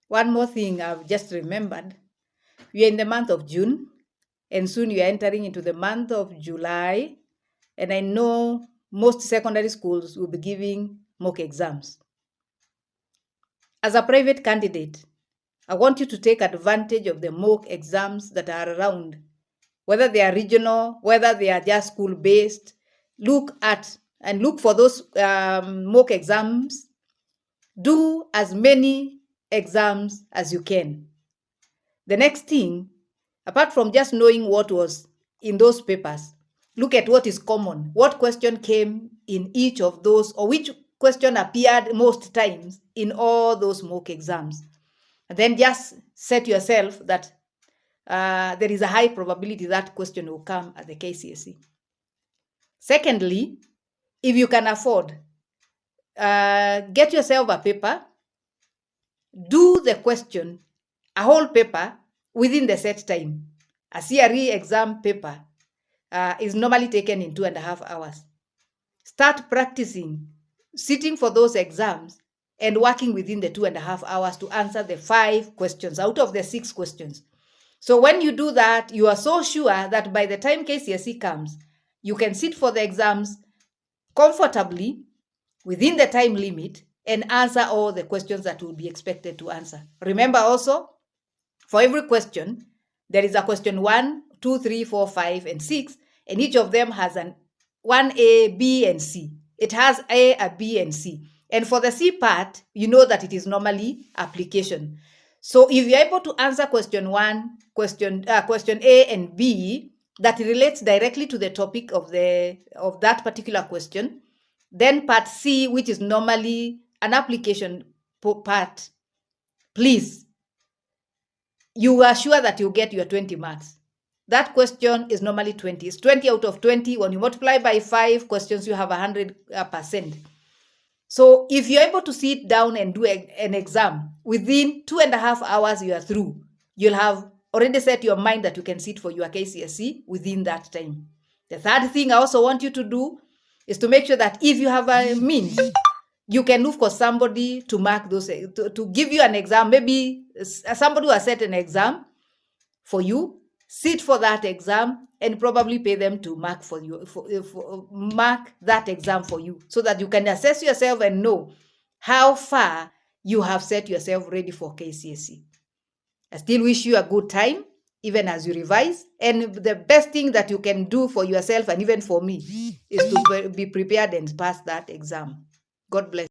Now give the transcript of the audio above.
One more thing I've just remembered. We are in the month of June, and soon we are entering into the month of July. And I know most secondary schools will be giving mock exams. As a private candidate, I want you to take advantage of the mock exams that are around, whether they are regional, whether they are just school-based. Look for those mock exams. Do as many exams as you can. The next thing, apart from just knowing what was in those papers, look at what is common. What question came in each of those, or which question appeared most times in all those mock exams. And then just set yourself that there is a high probability that question will come at the KCSE. Secondly, if you can afford, get yourself a paper, do the question, a whole paper, within the set time. A CRE exam paper is normally taken in 2.5 hours. Start practicing, sitting for those exams and working within the 2.5 hours to answer the 5 questions out of the 6 questions. So when you do that, you are so sure that by the time KCSE comes, you can sit for the exams comfortably within the time limit and answer all the questions that will be expected to answer. Remember also, for every question, there is a question 1, 2, 3, 4, 5, and 6, and each of them has an 1A, B, and C. It has a B, and C. And for the C part, you know that it is normally application. So if you're able to answer question 1, question A and B, that relates directly to the topic of that particular question, then part C, which is normally an application part, please, you are sure that you get your 20 marks. That question is normally 20. It's 20 out of 20. When you multiply by 5 questions, you have 100%. So if you're able to sit down and do an exam, within 2.5 hours, you are through. You'll have already set your mind that you can sit for your KCSE within that time. The third thing I also want you to do is to make sure that if you have a means, you can look for somebody to mark those, to give you an exam. Maybe somebody who has set an exam for you, sit for that exam, and probably pay them to mark for you, mark that exam for you, so that you can assess yourself and know how far you have set yourself ready for KCSE. I still wish you a good time, even as you revise. And the best thing that you can do for yourself and even for me is to be prepared and pass that exam. God bless.